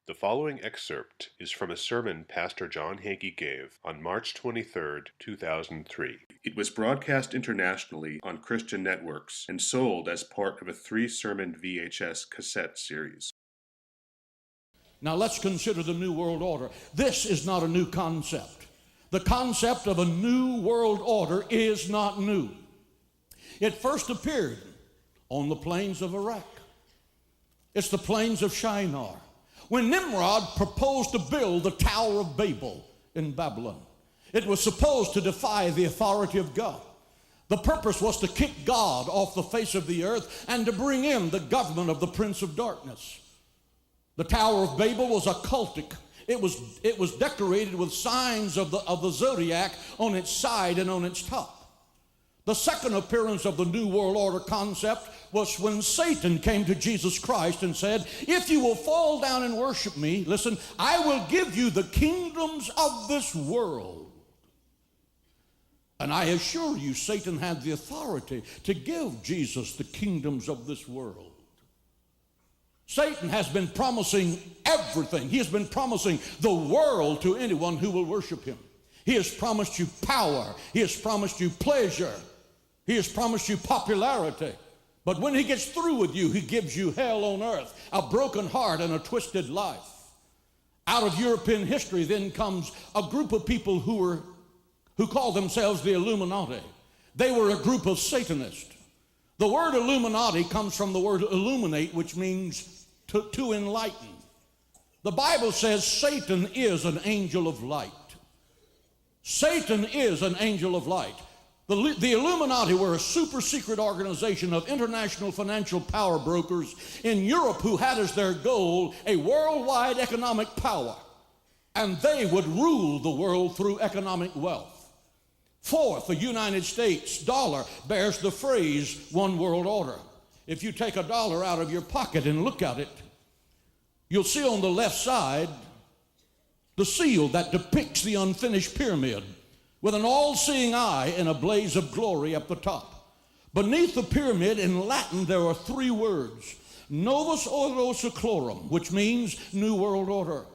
The following excerpt is from a sermon Pastor John Hagee gave on March 23, 2003. It was broadcast internationally on Christian networks and sold as part of a 3-sermon VHS cassette series. Now let's consider the New World Order. This is not a new concept. The concept of a new world order is not new. It first appeared on the plains of Iraq. It's the plains of Shinar, when Nimrod proposed to build the Tower of Babel in Babylon. It was supposed to defy the authority of God. The purpose was to kick God off the face of the earth and to bring in the government of the Prince of Darkness. The Tower of Babel was occultic. It was decorated with signs of the zodiac on its side and on its top. The second appearance of the New World Order concept was when Satan came to Jesus Christ and said, if you will fall down and worship me, listen, I will give you the kingdoms of this world. And I assure you, Satan had the authority to give Jesus the kingdoms of this world. Satan has been promising everything. He has been promising the world to anyone who will worship him. He has promised you power. He has promised you pleasure. He has promised you popularity. But when he gets through with you, he gives you hell on earth, a broken heart and a twisted life. Out of European history then comes a group of people who call themselves the Illuminati. They were a group of Satanists. The word Illuminati comes from the word illuminate, which means to enlighten. The Bible says Satan is an angel of light. Satan is an angel of light. The Illuminati were a super secret organization of international financial power brokers in Europe who had as their goal a worldwide economic power, and they would rule the world through economic wealth. Fourth, the United States dollar bears the phrase one world order. If you take $1 out of your pocket and look at it, you'll see on the left side the seal that depicts the unfinished pyramid, with an all-seeing eye and a blaze of glory up the top. Beneath the pyramid in Latin there are 3 words, Novus Ordo Seclorum, which means New World Order.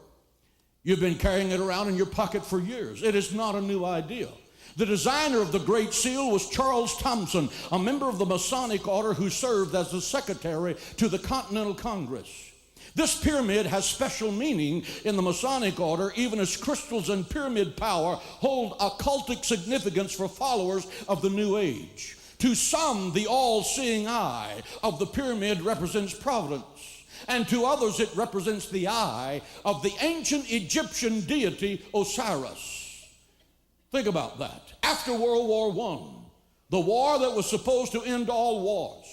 You've been carrying it around in your pocket for years. It is not a new idea. The designer of the Great Seal was Charles Thomson, a member of the Masonic Order who served as the secretary to the Continental Congress. This pyramid has special meaning in the Masonic Order, even as crystals and pyramid power hold occultic significance for followers of the New Age. To some, the all-seeing eye of the pyramid represents providence, and to others it represents the eye of the ancient Egyptian deity Osiris. Think about that. After World War I, the war that was supposed to end all wars,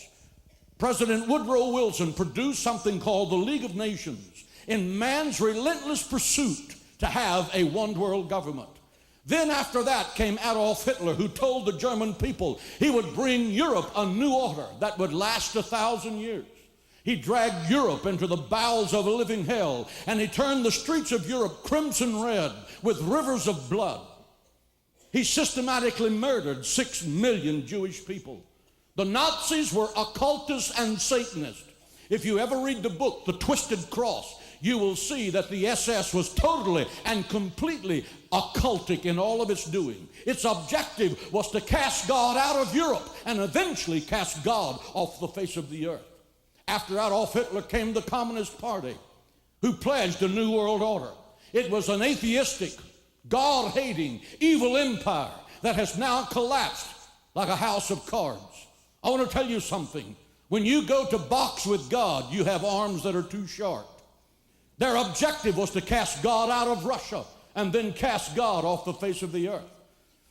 President Woodrow Wilson produced something called the League of Nations in man's relentless pursuit to have a one-world government. Then after that came Adolf Hitler, who told the German people he would bring Europe a new order that would last 1,000 years. He dragged Europe into the bowels of a living hell, and he turned the streets of Europe crimson red with rivers of blood. He systematically murdered 6 million Jewish people. The Nazis were occultists and Satanists. If you ever read the book, The Twisted Cross, you will see that the SS was totally and completely occultic in all of its doing. Its objective was to cast God out of Europe and eventually cast God off the face of the earth. After Adolf Hitler came the Communist Party, who pledged a new world order. It was an atheistic, God-hating, evil empire that has now collapsed like a house of cards. I want to tell you something. When you go to box with God, you have arms that are too short. Their objective was to cast God out of Russia and then cast God off the face of the earth.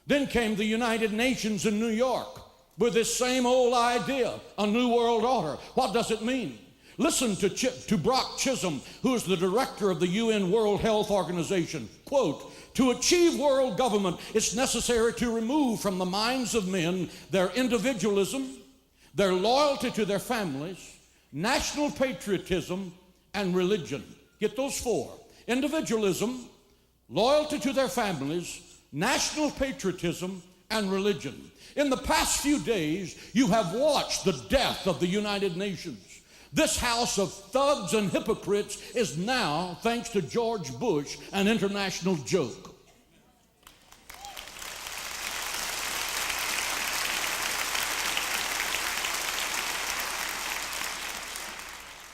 Then came the United Nations in New York with this same old idea, a new world order. What does it mean? Listen to Brock Chisholm, who is the director of the UN World Health Organization. Quote, to achieve world government, it's necessary to remove from the minds of men their individualism, their loyalty to their families, national patriotism, and religion. Get those 4. Individualism, loyalty to their families, national patriotism, and religion. In the past few days, you have watched the death of the United Nations. This house of thugs and hypocrites is now, thanks to George Bush, an international joke.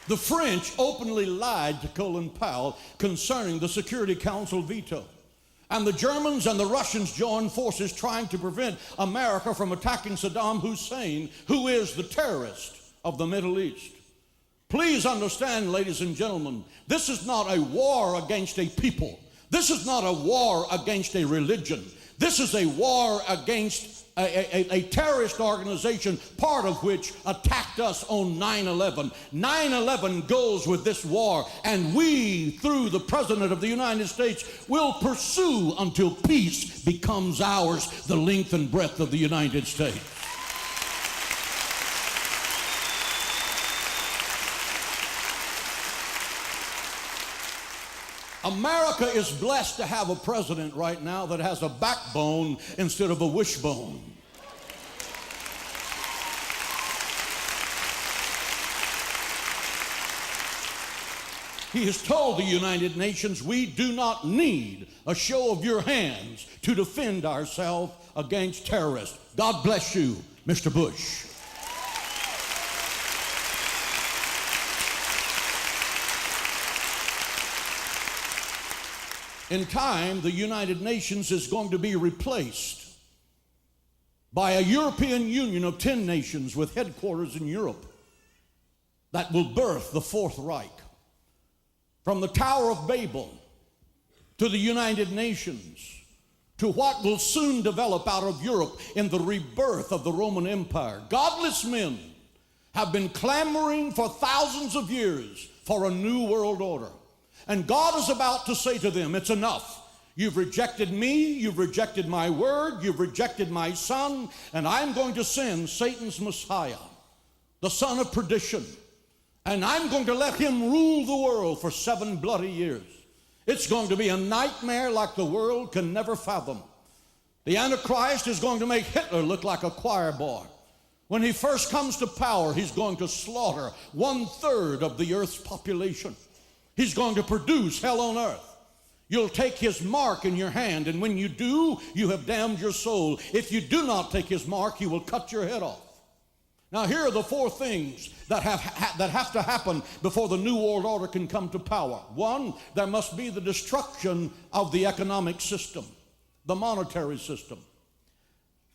The French openly lied to Colin Powell concerning the Security Council veto. And the Germans and the Russians joined forces trying to prevent America from attacking Saddam Hussein, who is the terrorist of the Middle East. Please understand, ladies and gentlemen, this is not a war against a people. This is not a war against a religion. This is a war against a terrorist organization, part of which attacked us on 9/11. 9/11 goes with this war, and we, through the President of the United States, will pursue until peace becomes ours, the length and breadth of the United States. America is blessed to have a president right now that has a backbone instead of a wishbone. He has told the United Nations, we do not need a show of your hands to defend ourselves against terrorists. God bless you, Mr. Bush. In time, the United Nations is going to be replaced by a European Union of 10 nations with headquarters in Europe that will birth the Fourth Reich. From the Tower of Babel to the United Nations to what will soon develop out of Europe in the rebirth of the Roman Empire. Godless men have been clamoring for thousands of years for a new world order. And God is about to say to them, it's enough. You've rejected me, you've rejected my word, you've rejected my son, and I'm going to send Satan's Messiah, the son of perdition, and I'm going to let him rule the world for 7 bloody years. It's going to be a nightmare like the world can never fathom. The Antichrist is going to make Hitler look like a choir boy. When he first comes to power, he's going to slaughter 1/3 of the earth's population. He's going to produce hell on earth. You'll take his mark in your hand, and when you do, you have damned your soul. If you do not take his mark, he will cut your head off. Now, here are the 4 things that have to happen before the New World Order can come to power. 1, there must be the destruction of the economic system, the monetary system.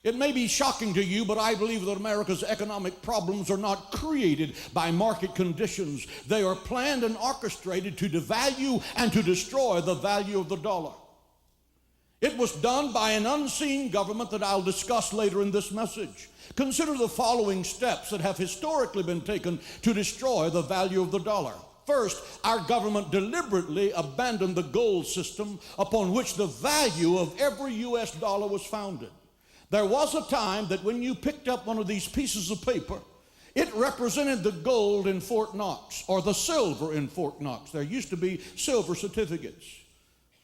It may be shocking to you, but I believe that America's economic problems are not created by market conditions. They are planned and orchestrated to devalue and to destroy the value of the dollar. It was done by an unseen government that I'll discuss later in this message. Consider the following steps that have historically been taken to destroy the value of the dollar. First, our government deliberately abandoned the gold system upon which the value of every U.S. dollar was founded. There was a time that when you picked up one of these pieces of paper, it represented the gold in Fort Knox or the silver in Fort Knox. There used to be silver certificates.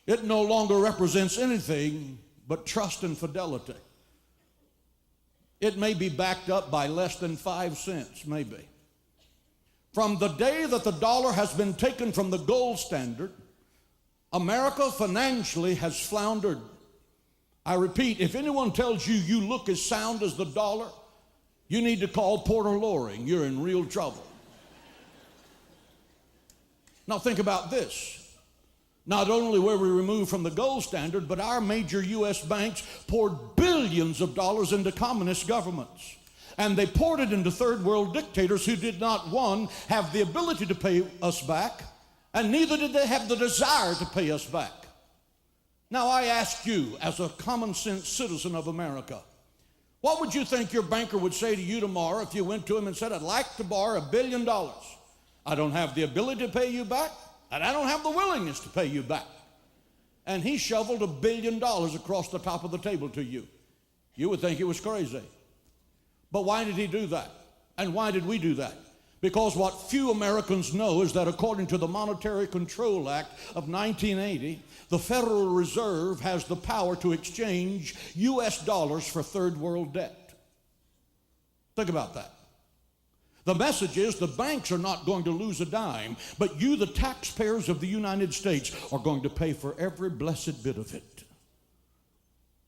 It no longer represents anything but trust and fidelity. It may be backed up by less than 5 cents, maybe. From the day that the dollar has been taken from the gold standard, America financially has floundered. I repeat, if anyone tells you you look as sound as the dollar, you need to call Porter Loring. You're in real trouble. Now think about this. Not only were we removed from the gold standard, but our major U.S. banks poured billions of dollars into communist governments. And they poured it into third world dictators who did not, 1, have the ability to pay us back, and neither did they have the desire to pay us back. Now I ask you, as a common sense citizen of America, what would you think your banker would say to you tomorrow if you went to him and said, I'd like to borrow $1 billion. I don't have the ability to pay you back, and I don't have the willingness to pay you back. And he shoveled $1 billion across the top of the table to you. You would think he was crazy. But why did he do that? And why did we do that? Because what few Americans know is that according to the Monetary Control Act of 1980, the Federal Reserve has the power to exchange U.S. dollars for third world debt. Think about that. The message is the banks are not going to lose a dime, but you, the taxpayers of the United States, are going to pay for every blessed bit of it.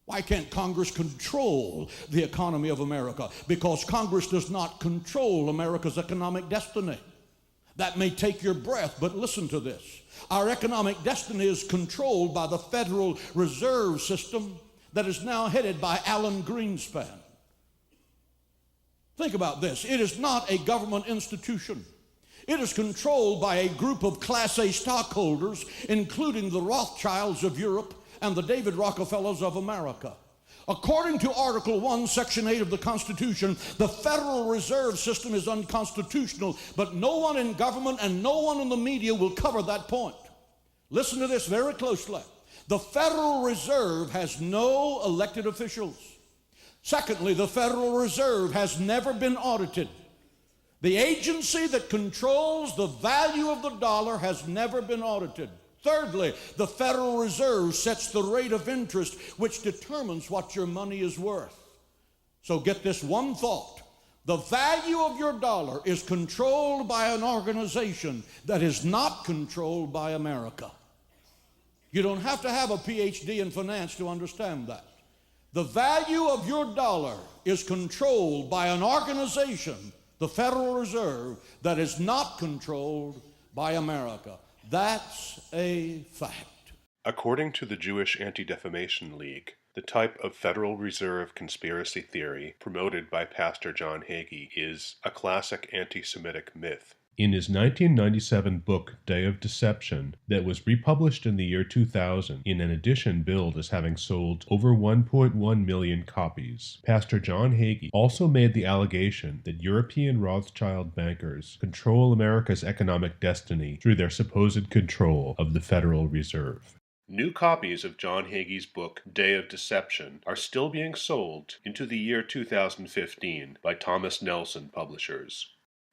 Why can't Congress control the economy of America? Because Congress does not control America's economic destiny. That may take your breath, but listen to this. Our economic destiny is controlled by the Federal Reserve System that is now headed by Alan Greenspan. Think about this. It is not a government institution. It is controlled by a group of Class A stockholders, including the Rothschilds of Europe and the David Rockefellers of America. According to Article 1, Section 8 of the Constitution, the Federal Reserve System is unconstitutional, but no one in government and no one in the media will cover that point. Listen to this very closely. The Federal Reserve has no elected officials. Secondly, the Federal Reserve has never been audited. The agency that controls the value of the dollar has never been audited. Thirdly, the Federal Reserve sets the rate of interest which determines what your money is worth. So get this one thought. The value of your dollar is controlled by an organization that is not controlled by America. You don't have to have a PhD in finance to understand that. The value of your dollar is controlled by an organization, the Federal Reserve, that is not controlled by America. That's a fact. According to the Jewish Anti-Defamation League, the type of Federal Reserve conspiracy theory promoted by Pastor John Hagee is a classic anti-Semitic myth. In his 1997 book, Day of Deception, that was republished in the year 2000 in an edition billed as having sold over 1.1 million copies, Pastor John Hagee also made the allegation that European Rothschild bankers control America's economic destiny through their supposed control of the Federal Reserve. New copies of John Hagee's book, Day of Deception, are still being sold into the year 2015 by Thomas Nelson Publishers.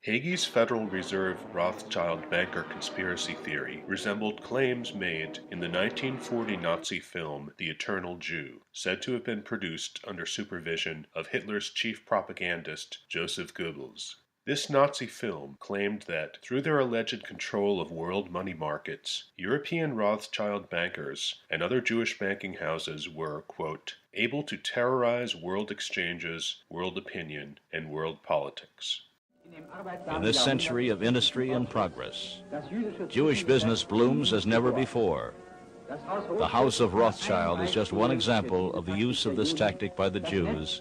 Hagee's Federal Reserve Rothschild banker conspiracy theory resembled claims made in the 1940 Nazi film The Eternal Jew, said to have been produced under supervision of Hitler's chief propagandist, Joseph Goebbels. This Nazi film claimed that, through their alleged control of world money markets, European Rothschild bankers and other Jewish banking houses were, quote, able to terrorize world exchanges, world opinion, and world politics. In this century of industry and progress, Jewish business blooms as never before. The House of Rothschild is just one example of the use of this tactic by the Jews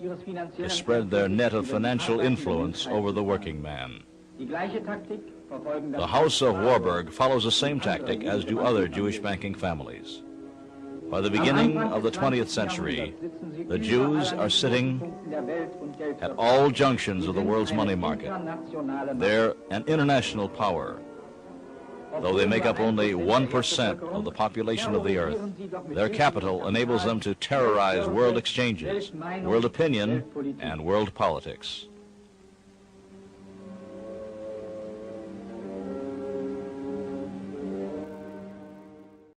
to spread their net of financial influence over the working man. The House of Warburg follows the same tactic as do other Jewish banking families. By the beginning of the 20th century, the Jews are sitting at all junctions of the world's money market. They're an international power. Though they make up only 1% of the population of the earth, their capital enables them to terrorize world exchanges, world opinion, and world politics.